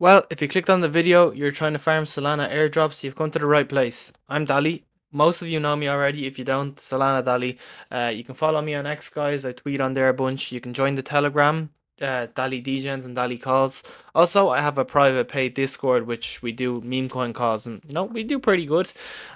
Well, if you clicked on the video, you're trying to farm Solana airdrops, you've come to the right place. I'm Dali. Most of you know me already. If you don't, Solana Dali. You can follow me on X, guys. I tweet on there a bunch. You can join the Telegram, Dali DJs and Dali calls. Also, I have a private paid Discord, which we do meme coin calls, and we do pretty good.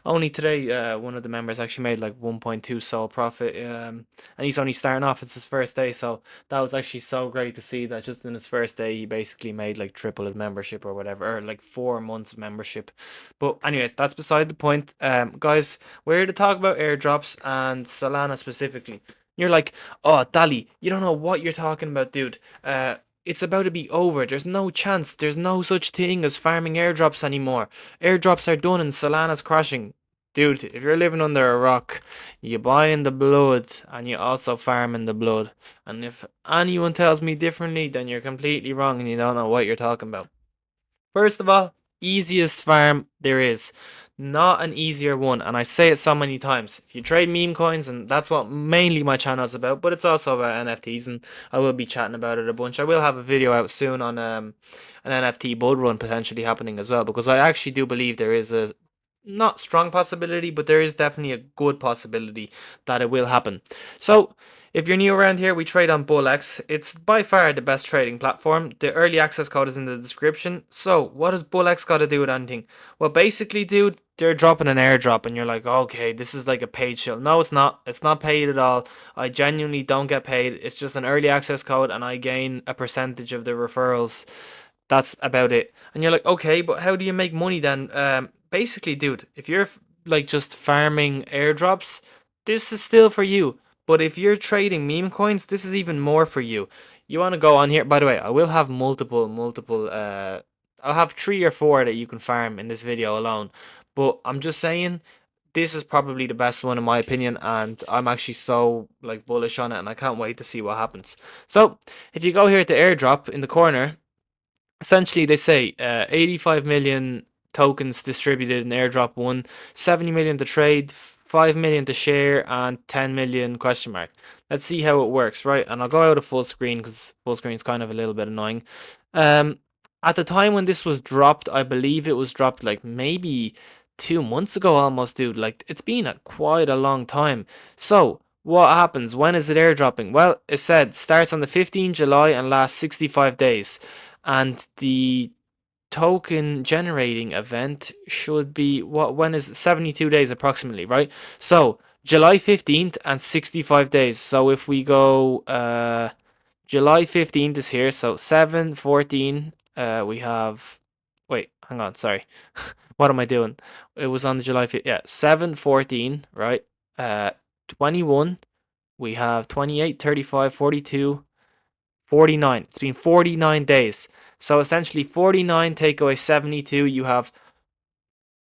Only today, one of the members actually made like 1.2 sol profit, and he's only starting off. It's his first day, so that was actually so great to see that just in his first day he basically made like triple his membership or whatever, or like 4 months of membership. But anyways, that's beside the point. Guys, we're here to talk about airdrops and Solana specifically. You're like, oh, Dali, you don't know what you're talking about, dude. It's about to be over. There's no chance. There's no such thing as farming airdrops anymore. Airdrops are done and Solana's crashing. Dude, if you're living under a rock, you buy in the blood and you also farm in the blood. And if anyone tells me differently, then you're completely wrong and you don't know what you're talking about. First of all, easiest farm there is. Not an easier one, and I say it so many times. If you trade meme coins, and that's what mainly my channel is about, but it's also about NFTs, and I will be chatting about it a bunch. I will have a video out soon on an NFT bull run potentially happening as well, because I actually do believe there is a not strong possibility, but there is definitely a good possibility that it will happen. So, if you're new around here, we trade on BullX. It's by far the best trading platform. The early access code is in the description. So, what does BullX got to do with anything? Well, basically, dude, they're dropping an airdrop, and you're like, okay, this is like a paid shill. No, it's not. It's not paid at all. I genuinely don't get paid. It's just an early access code, and I gain a percentage of the referrals. That's about it. And you're like, okay, but how do you make money then? Basically, dude, if you're like just farming airdrops, this is still for you. But if you're trading meme coins, this is even more for you. You want to go on here. By the way, I will have multiple. I'll have 3 or 4 that you can farm in this video alone. But I'm just saying, this is probably the best one in my opinion, and I'm actually so like bullish on it, and I can't wait to see what happens. So, if you go here to airdrop in the corner, essentially they say 85 million tokens distributed in airdrop 1, 70 million to trade, 5 million to share, and 10 million question mark. Let's see how it works, right? And I'll go out of full screen because full screen is kind of a little bit annoying. um at the time when this was dropped, I believe it was dropped like maybe 2 months ago almost, dude. Like, it's been quite a long time. So what happens? When is it airdropping? Well, it said starts on the 15th July and lasts 65 days. And the token generating event should be when is 72 days approximately, right? So July 15th and 65 days. So if we go July 15th is here, so 7/14, we have, wait, hang on, sorry. What am I doing? It was on the July 5th, yeah, 7/14, right? 21, we have 28, 35, 42, 49. It's been 49 days. So essentially 49 take away 72, you have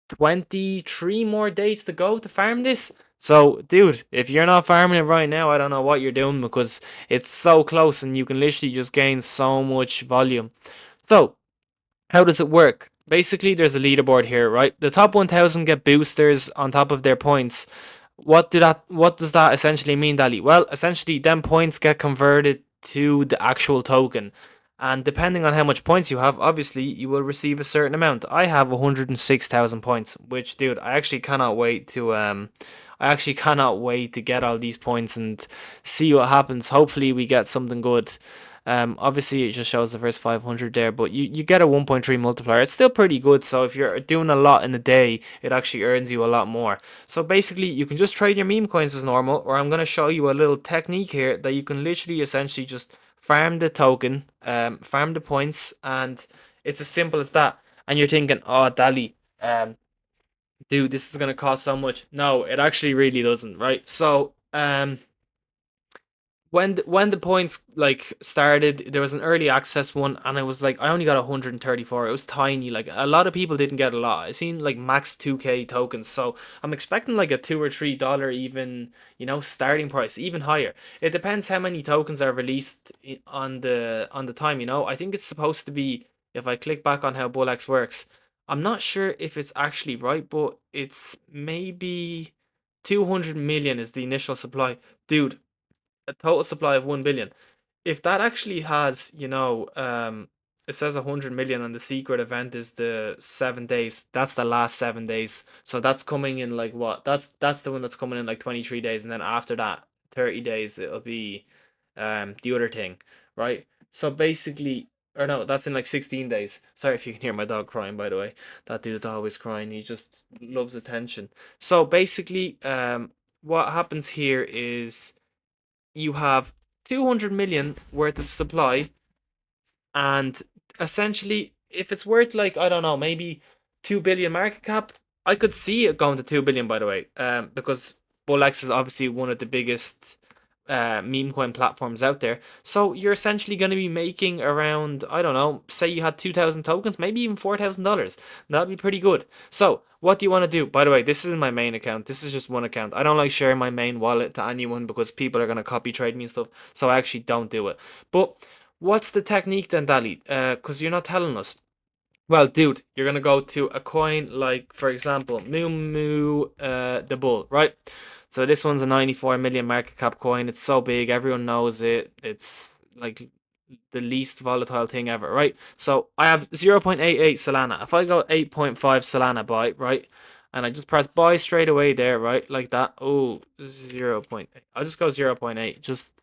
23 more days to go to farm this. So, dude, if you're not farming it right now, I don't know what you're doing, because it's so close and you can literally just gain so much volume. So, how does it work? Basically, there's a leaderboard here, right? The top 1000 get boosters on top of their points. What does that essentially mean, Dali? Well, essentially, them points get converted to the actual token. And depending on how much points you have, obviously, you will receive a certain amount. I have 106,000 points, which, dude, I actually cannot wait to get all these points and see what happens. Hopefully, we get something good. Obviously it just shows the first 500 there, but you get a 1.3 multiplier. It's still pretty good, so if you're doing a lot in a day, it actually earns you a lot more. So basically, you can just trade your meme coins as normal, or I'm going to show you a little technique here that you can literally essentially just farm the token, farm the points, and it's as simple as that. And you're thinking, oh, Dali, dude, this is going to cost so much. No, it actually really doesn't, right? So, when the points like started, there was an early access one, and I was like, I only got 134. It was tiny. Like, a lot of people didn't get a lot. I seen like max 2k tokens, so I'm expecting like a $2 or $3 even, starting price, even higher. It depends how many tokens are released on the time. I think it's supposed to be, if I click back on how BullX works, I'm not sure if it's actually right, but it's maybe 200 million is the initial supply, dude. A total supply of 1 billion. If that actually has, it says 100 million, and the secret event is the 7 days. That's the last 7 days. So that's coming in like what? That's the one that's coming in like 23 days, and then after that 30 days it'll be the other thing, right? So basically, or no, that's in like 16 days. Sorry if you can hear my dog crying, by the way. That dude's always crying. He just loves attention. So basically, what happens here is you have 200 million worth of supply, and essentially, if it's worth like, I don't know, maybe 2 billion market cap, I could see it going to 2 billion, by the way, because BullX is obviously one of the biggest meme coin platforms out there. So you're essentially going to be making around, I don't know, say you had 2,000 tokens, maybe even $4,000. That'd be pretty good. So what do you want to do? By the way, this isn't my main account. This is just one account. I don't like sharing my main wallet to anyone because people are going to copy trade me and stuff. So I actually don't do it. But what's the technique then, Dali? Because you're not telling us. Well, dude, you're gonna go to a coin like, for example, Moo Moo, the Bull, right? So this one's a 94 million market cap coin. It's so big, everyone knows it. It's like the least volatile thing ever, right? So I have 0.88 Solana. If I go 8.5 Solana buy, right? And I just press buy straight away there, right? Like that. Oh, 0.8. I'll just go 0.8, just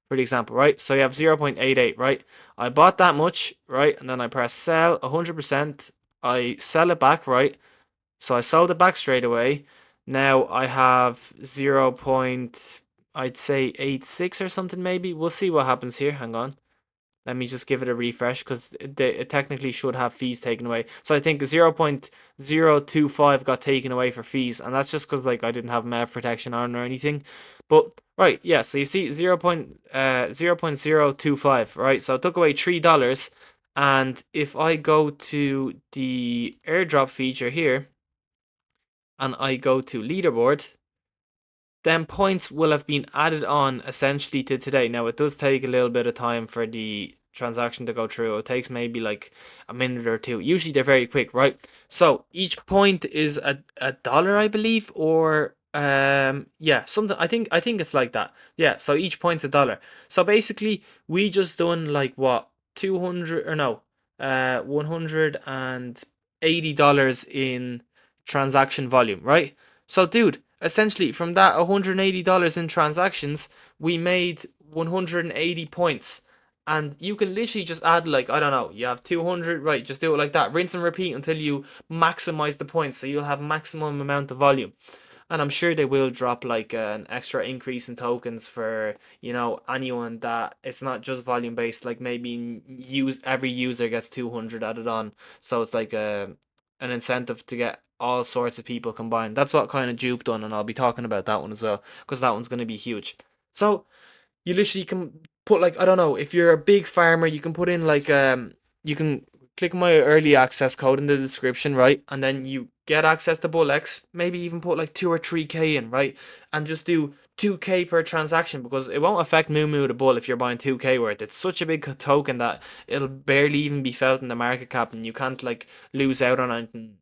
for the example, right? So you have 0.88, right? I bought that much, right? And then I press sell 100%. I sell it back, right? So I sold it back straight away. Now I have 0. I'd say 86 or something maybe. We'll see what happens here. Hang on. Let me just give it a refresh because it technically should have fees taken away. So I think 0.025 got taken away for fees, and that's just because like I didn't have MEV protection on or anything. But right, yeah, so you see 0.025, right? So it took away $3. And if I go to the airdrop feature here and I go to leaderboard, then points will have been added on essentially to today. Now it does take a little bit of time for the transaction to go through. It takes maybe like a minute or two. Usually they're very quick, right? So each point is a dollar, I believe, or yeah, something. I think it's like that. Yeah, so each point's a dollar. So basically we just done like what, 200 or no, $180 in transaction volume, right? So dude, essentially from that $180 in transactions, we made 180 points. And you can literally just add like, I don't know, you have 200, right? Just do it like that. Rinse and repeat until you maximize the points. So you'll have maximum amount of volume. And I'm sure they will drop like an extra increase in tokens for, anyone that it's not just volume based. Like maybe every user gets 200 added on. So it's like an incentive to get all sorts of people combined. That's what kind of Jupe done, and I'll be talking about that one as well because that one's going to be huge. So you literally can put like, I don't know, if you're a big farmer, you can put in like you can click my early access code in the description, right? And then you get access to BullX, maybe even put like 2 or 3k in, right? And just do 2k per transaction because it won't affect Moo Moo the Bull if you're buying 2k worth. It's such a big token that it'll barely even be felt in the market cap, and you can't like lose out on anything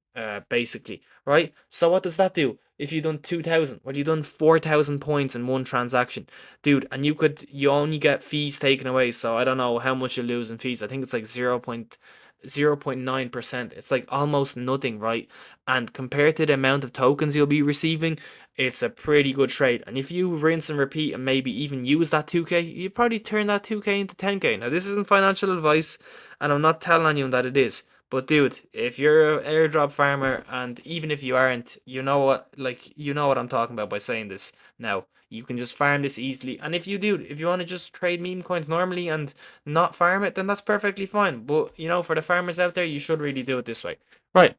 basically, right? So what does that do? If you done 2,000, well, you done 4,000 points in one transaction, dude, and you only get fees taken away. So I don't know how much you lose in fees. I think it's like 0.9%. It's like almost nothing, right? And compared to the amount of tokens you'll be receiving, it's a pretty good trade. And if you rinse and repeat and maybe even use that 2k, you probably turn that 2k into 10k. Now, this isn't financial advice, and I'm not telling anyone that it is. But dude, if you're an airdrop farmer, and even if you aren't, you know what I'm talking about by saying this. Now, you can just farm this easily. And if you want to just trade meme coins normally and not farm it, then that's perfectly fine. But, for the farmers out there, you should really do it this way. Right.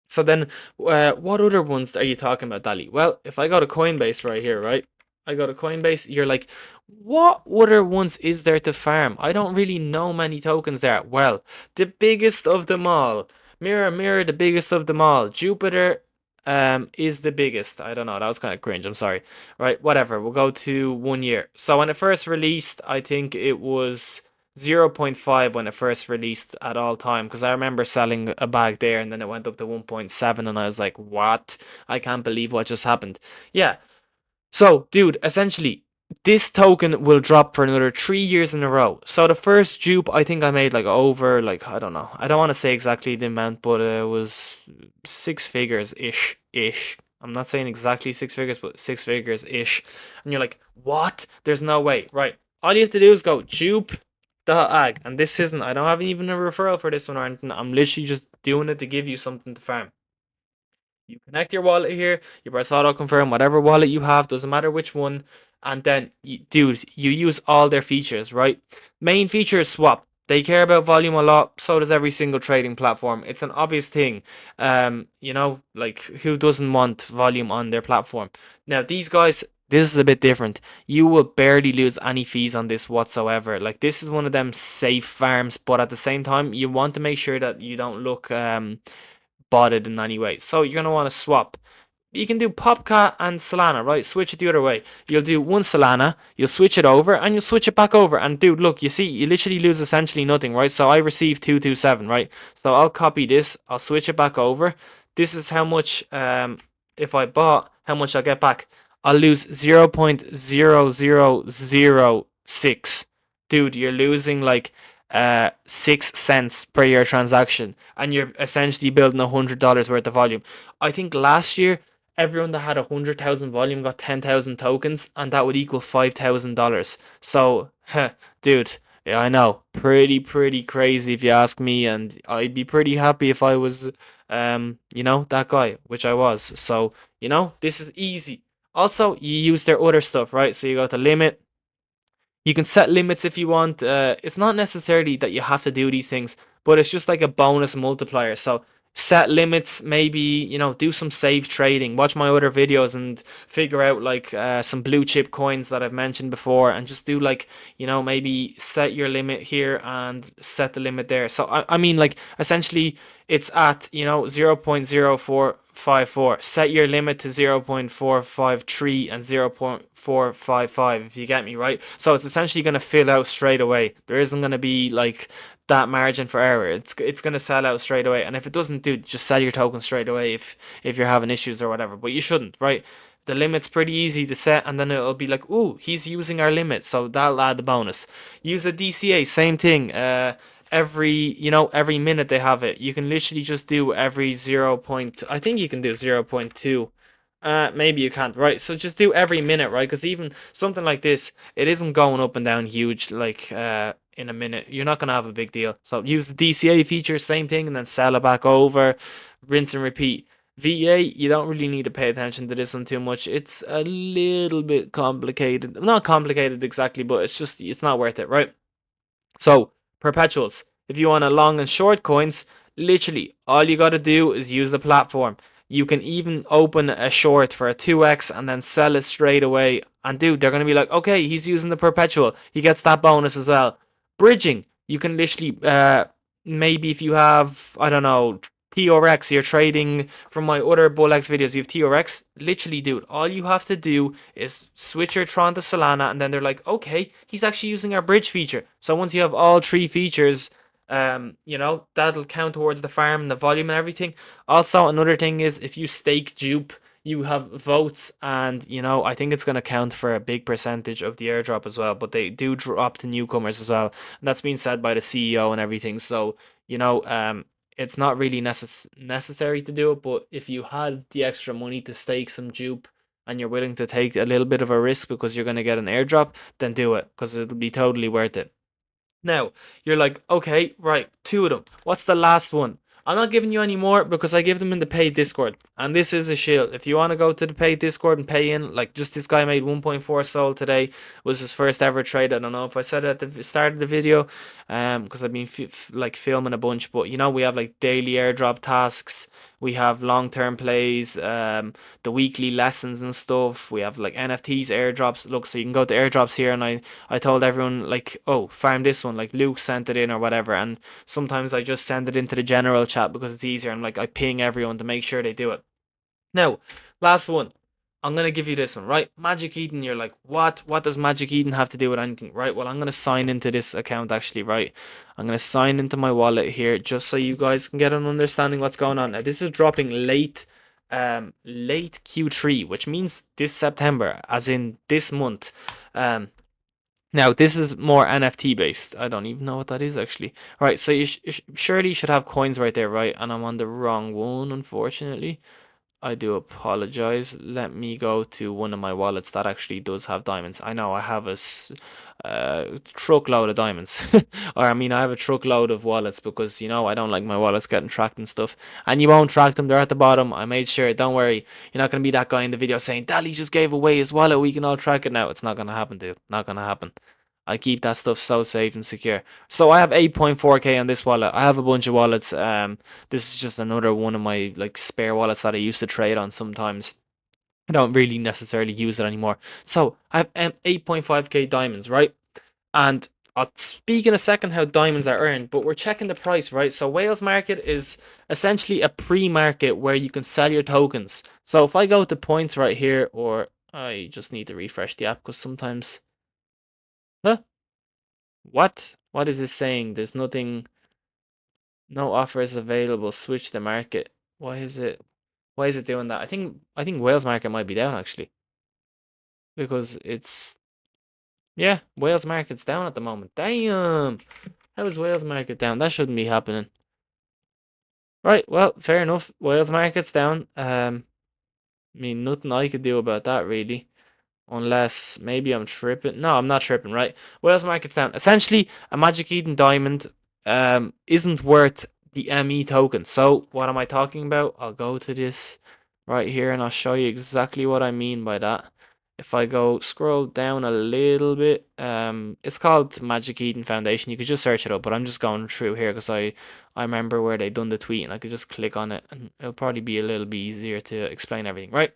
So then, what other ones are you talking about, Dali? Well, if I go to Coinbase right here, right? I go to Coinbase, you're like, what other ones is there to farm? I don't really know many tokens there. Well, the biggest of them all. Mirror, mirror, the biggest of them all. Jupiter is the biggest. I don't know, that was kind of cringe, I'm sorry. Right, whatever, we'll go to 1 year. So when it first released, I think it was 0.5 when it first released at all time, because I remember selling a bag there and then it went up to 1.7 and I was like, what? I can't believe what just happened. Yeah. So, dude, essentially, this token will drop for another 3 years in a row. So the first dupe, I think I made like over, like, I don't know. I don't want to say exactly the amount, but it was 6 figures-ish. I'm not saying exactly 6 figures, but 6 figures-ish. And you're like, what? There's no way. Right. All you have to do is go dupe.ag. And this isn't, I don't have even a referral for this one or anything. I'm literally just doing it to give you something to farm. You connect your wallet here, you press auto confirm, whatever wallet you have, doesn't matter which one, and then, dude, you use all their features, right? Main feature is swap. They care about volume a lot, so does every single trading platform. It's an obvious thing. Like, who doesn't want volume on their platform? Now, these guys, this is a bit different. You will barely lose any fees on this whatsoever. Like, this is one of them safe farms, but at the same time, you want to make sure that you don't look botted in any way. So you're going to want to swap. You can do Popcat and Solana, right? Switch it the other way. You'll do one Solana, you'll switch it over, and you'll switch it back over. And dude, look, you see, you literally lose essentially nothing, right? So I received 227, right? So I'll copy this, I'll switch it back over. This is how much, if I bought, how much I'll get back. I'll lose 0.0006. Dude, you're losing like 6 cents per year transaction, and you're essentially building $100 worth of volume. I think last year everyone that had 100,000 volume got 10,000 tokens, and that would equal $5,000. So, dude, yeah, I know, pretty crazy if you ask me, and I'd be pretty happy if I was, that guy, which I was. So, this is easy. Also, you use their other stuff, right? So you got the limit. You can set limits if you want. It's not necessarily that you have to do these things, but it's just like a bonus multiplier. So set limits, maybe, do some safe trading. Watch my other videos and figure out like some blue chip coins that I've mentioned before, and just do like, maybe set your limit here and set the limit there. So I mean, like, essentially it's at 0.0454. Set your limit to 0.453 and 0.455, if you get me, right? So it's essentially going to fill out straight away. There isn't going to be like that margin for error. It's going to sell out straight away. And if it doesn't, do, just sell your token straight away if you're having issues or whatever. But you shouldn't, right? The limit's pretty easy to set, and then it'll be like, ooh, he's using our limit, so that'll add the bonus. Use the DCA, same thing. Every minute they have it. You can literally just do every 0. I think you can do 0.2. Maybe you can't, right? So just do every minute, right? Because even something like this, it isn't going up and down huge like in a minute. You're not gonna have a big deal. So use the DCA feature, same thing, and then sell it back over, rinse and repeat. VA, you don't really need to pay attention to this one too much. It's a little bit complicated. Not complicated exactly, but it's not worth it, right? So, perpetuals. If you want a long and short coins, literally all you got to do is use the platform. You can even open a short for a 2x and then sell it straight away. And dude, they're going to be like, okay, he's using the perpetual. He gets that bonus as well. Bridging. You can literally, maybe if you have, I don't know, TRX, you're trading from my other BullX videos, you have TRX. Literally, dude, all you have to do is switch your Tron to Solana, and then they're like, okay, he's actually using our bridge feature. So once you have all 3 features, that'll count towards the farm and the volume and everything. Also, another thing is if you stake dupe, you have votes, and I think it's going to count for a big percentage of the airdrop as well. But they do drop to newcomers as well, and that's been said by the CEO and everything. So it's not really necessary to do it, but if you had the extra money to stake some dupe and you're willing to take a little bit of a risk because you're going to get an airdrop, then do it, because it'll be totally worth it. Now, you're like, okay, right, 2 of them. What's the last one? I'm not giving you any more because I give them in the paid Discord. And this is a shield. If you want to go to the paid Discord and pay in, like, just this guy made 1.4 sol today, was his first ever trade. I don't know if I said it at the start of the video, because I've been filming a bunch. But we have like daily airdrop tasks. We have long-term plays, the weekly lessons and stuff. We have like NFTs, airdrops. Look, so you can go to airdrops here, and I told everyone like, oh, farm this one. Like Luke sent it in or whatever, and sometimes I just send it into the general chat because it's easier. And like I ping everyone to make sure they do it. Now, last one. I'm going to give you this one, right? Magic Eden, you're like, what? What does Magic Eden have to do with anything? Right, well, I'm going to sign into this account actually, right? I'm going to sign into my wallet here just so you guys can get an understanding what's going on. Now, this is dropping late late Q3, which means this September, as in this month. Now this is more NFT based. I don't even know what that is actually. Right, so surely you should have coins right there, right? And I'm on the wrong one, unfortunately. I do apologize. Let me go to one of my wallets that actually does have diamonds. I know I have truckload of diamonds. Or I mean, I have a truckload of wallets because, I don't like my wallets getting tracked and stuff. And you won't track them. They're at the bottom. I made sure. Don't worry. You're not going to be that guy in the video saying, Dali just gave away his wallet. We can all track it now. It's not going to happen, dude. Not going to happen. I keep that stuff so safe and secure. So I have 8.4k on this wallet. I have a bunch of wallets. This is just another one of my like spare wallets that I used to trade on sometimes. I don't really necessarily use it anymore. So I have 8.5k diamonds, right? And I'll speak in a second how diamonds are earned, but we're checking the price, right? So Whales Market is essentially a pre-market where you can sell your tokens. So if I go to points right here, or I just need to refresh the app because sometimes... Huh? What? What is this saying? There's nothing... No offers available. Switch the market. Why is it? Why is it doing that? I think Wales market might be down actually because it's Wales market's down at the moment. Damn, how is Wales market down? That shouldn't be happening. Right. Well, fair enough. Wales market's down. I mean nothing I could do about that really. Unless maybe I'm tripping. No, I'm not tripping, right? Wales market's down. Essentially, a Magic Eden Diamond isn't worth the ME token. So what am I talking about? I'll go to this right here and I'll show you exactly what I mean by that. If I go scroll down a little bit, it's called Magic Eden Foundation. You could just search it up, but I'm just going through here because I remember where they done the tweet and I could just click on it and it'll probably be a little bit easier to explain everything, right?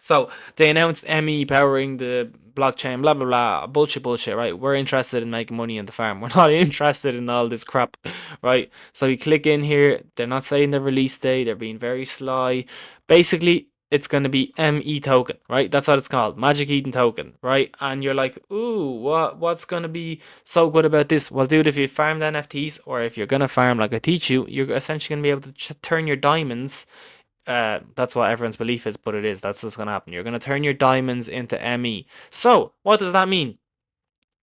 So they announced ME powering the blockchain, blah blah blah, bullshit, right? We're interested in making money in the farm. We're not interested in all this crap, right? So you click in here. They're not saying the release date. They're being very sly. Basically, it's going to be ME token, right? That's what it's called, Magic Eden token, right? And you're like, ooh, what's going to be so good about this? Well, dude, if you farmed NFTs or if you're going to farm like I teach you, you're essentially going to be able to turn your diamonds. That's what everyone's belief is, but it is. That's what's going to happen. You're going to turn your diamonds into ME. So, what does that mean?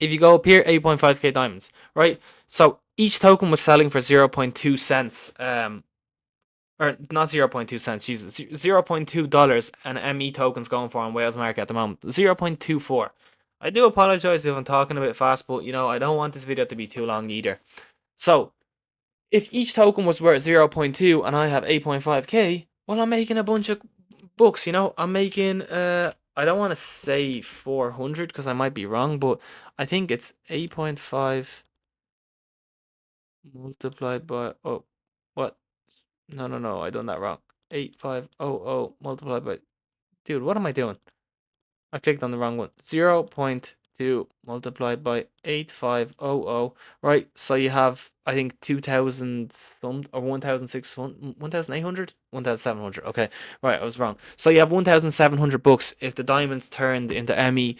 If you go up here, 8.5k diamonds, right? So, each token was selling for 0.2 cents. Or not 0.2 cents, Jesus. $0.2 and ME tokens going for on Wales Market at the moment. 0.24. I do apologize if I'm talking a bit fast, but I don't want this video to be too long either. So, if each token was worth 0.2 and I have 8.5k, well, I'm making a bunch of bucks, I'm making, I don't want to say 400 because I might be wrong, but I think it's 8.5 multiplied by, oh, what? No, I done that wrong. 8500 multiplied by, dude, what am I doing? I clicked on the wrong one. 0.2 multiplied by 8500. Right, so you have, I think, 2,000 some or 1,600, 1,800, 1,700. Okay, right, I was wrong. So you have 1,700 bucks if the diamonds turned into ME.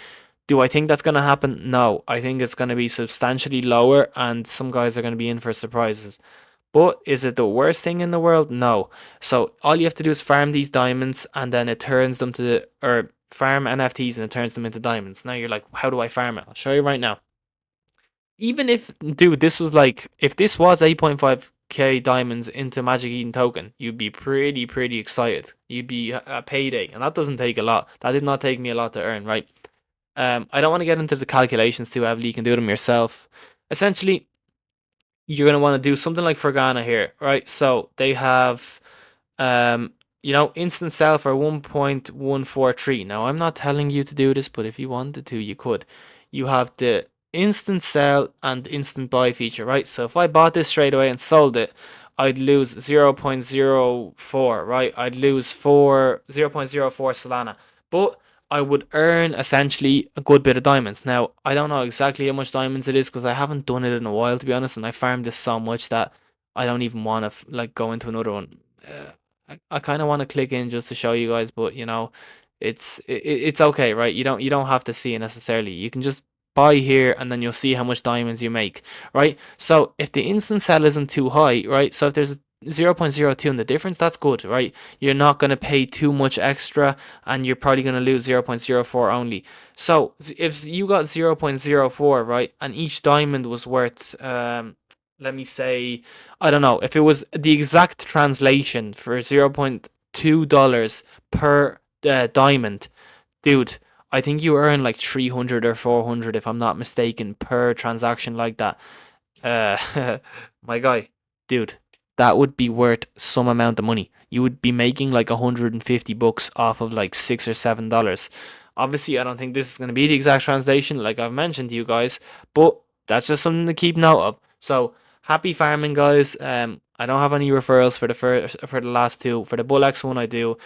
Do I think that's going to happen? No, I think it's going to be substantially lower, and some guys are going to be in for surprises. But is it the worst thing in the world? No. So all you have to do is farm these diamonds and then it turns them to or farm NFTs and it turns them into diamonds. Now you're like, how do I farm it? I'll show you right now. Even if, dude, this was like, if this was 8.5k diamonds into Magic Eden token, you'd be pretty excited. You'd be a payday, and that doesn't take a lot. That did not take me a lot to earn, right? I don't want to get into the calculations too heavily. You can do them yourself. Essentially, you're gonna want to do something like for Ghana here, right? So they have, instant sell for 1.143. Now I'm not telling you to do this, but if you wanted to, you could. You have the instant sell and instant buy feature, right? So if I bought this straight away and sold it, I'd lose 0.04, right? I'd lose 0.04 Solana, but I would earn essentially a good bit of diamonds. Now, I don't know exactly how much diamonds it is because I haven't done it in a while, to be honest, and I farmed this so much that I don't even want to like go into another one. I kind of want to click in just to show you guys, but it's okay, right? You don't have to see it necessarily. You can just buy here and then you'll see how much diamonds you make, right? So if the instant sell isn't too high, right? So if there's 0.02 in the difference, that's good, right? You're not going to pay too much extra, and you're probably going to lose 0.04 only. So if you got 0.04, right, and each diamond was worth, let me say, I don't know, if it was the exact translation for $0.2 per diamond, dude, I think you earn like 300 or 400, if I'm not mistaken, per transaction like that. My guy, dude, that would be worth some amount of money. You would be making like $150 off of like $6 or $7. Obviously, I don't think this is going to be the exact translation, like I've mentioned to you guys, but that's just something to keep note of. So happy farming, guys. I don't have any referrals for the last two. For the BullX one, I do.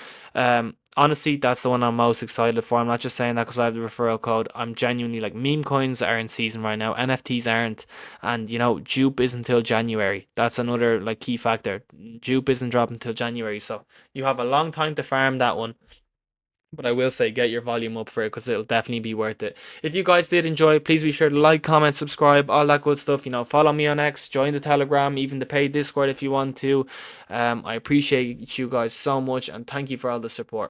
Honestly, that's the one I'm most excited for. I'm not just saying that because I have the referral code. I'm genuinely like, meme coins are in season right now. NFTs aren't, and Jupe isn't until January. That's another like key factor. Jupe isn't dropping until January, so you have a long time to farm that one. But I will say, get your volume up for it because it'll definitely be worth it. If you guys did enjoy, please be sure to like, comment, subscribe, all that good stuff. Follow me on X, join the Telegram, even the paid Discord if you want to. I appreciate you guys so much, and thank you for all the support.